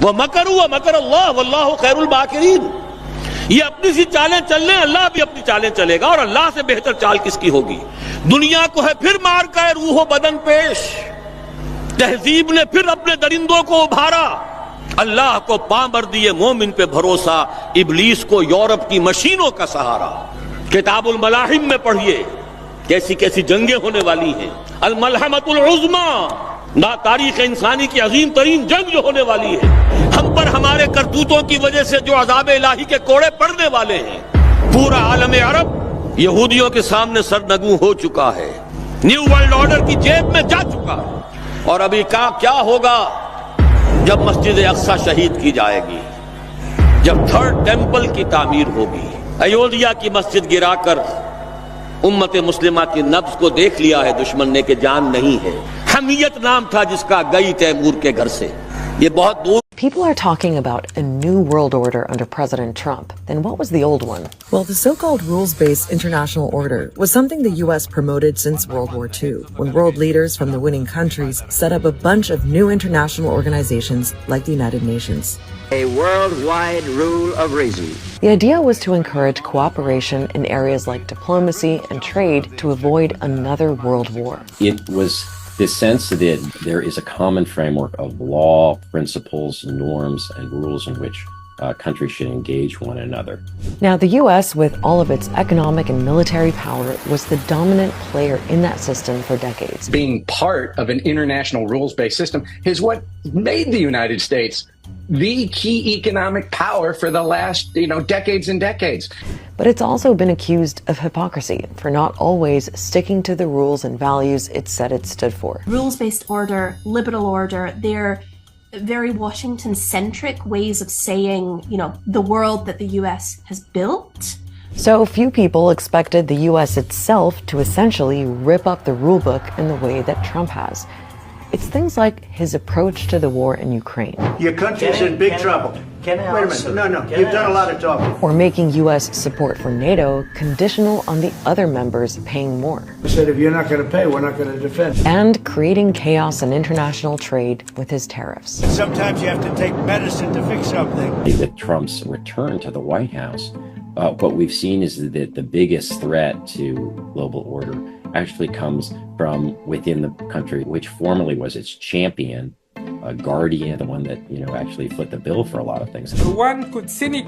व मकरू व मकर अल्लाह वल्लाहु खैरुल माकिरीन। ये अपनी सी चालें चल रहे, अल्लाह भी अपनी चालें चलेगा, और अल्लाह से बेहतर चाल किसकी होगी। दुनिया को है फिर मार कर रूहो बदन पेश, तहजीब ने फिर अपने दरिंदों को उभारा। अल्लाह को पामर दिए मोमिन पे भरोसा, इबलीस को यूरोप की मशीनों का सहारा। किताबुल मलाहिम में पढ़िए कैसी कैसी जंगें होने वाली हैं। अल मलहमतुल उज़्मा, ना तारीख इंसानी की अजीम तरीन जंग जो होने वाली है। हम पर हमारे करतूतों की वजह से जो अज़ाब इलाही के कोड़े पड़ने वाले हैं। पूरा आलम अरब यहूदियों के सामने सरनगू हो चुका है, न्यू वर्ल्ड ऑर्डर की जेब में जा चुका है। और अभी क्या होगा जब मस्जिद अक्सा शहीद की जाएगी, जब थर्ड टेंपल की तामीर होगी। अयोध्या की मस्जिद गिराकर उम्मत मुस्लिमा की नब्ज को देख लिया है दुश्मन ने कि जान नहीं है। हमियत नाम था जिसका, गई तैमूर के घर से। ये बहुत दूर। People are talking about a new world order under President Trump. Then what was the old one? Well, the so-called rules-based international order was something the U.S. promoted since World War II, when world leaders from the winning countries set up a bunch of new international organizations like the United Nations. A worldwide rule of reason. The idea was to encourage cooperation in areas like diplomacy and trade to avoid another world war. It was this sense that there is a common framework of law, principles, norms, and rules in which countries should engage one another. Now, the U.S., with all of its economic and military power, was the dominant player in that system for decades. Being part of an international rules-based system is what made the United States the key economic power for the last, decades and decades. But it's also been accused of hypocrisy for not always sticking to the rules and values it said it stood for. Rules-based order, liberal order, they're very Washington-centric ways of saying, the world that the U.S. has built. So few people expected the U.S. itself to essentially rip up the rulebook in the way that Trump has. It's things like his approach to the war in Ukraine. Your country's in big trouble. Wait a minute. No. You've done a lot of talking. Or making U.S. support for NATO conditional on the other members paying more. He said, if you're not going to pay, we're not going to defend. And creating chaos in international trade with his tariffs. Sometimes you have to take medicine to fix something. With Trump's return to the White House, what we've seen is that the biggest threat to global order actually comes from within the country, which formerly was its champion, a guardian, the one that, actually foot the bill for a lot of things. One could cynically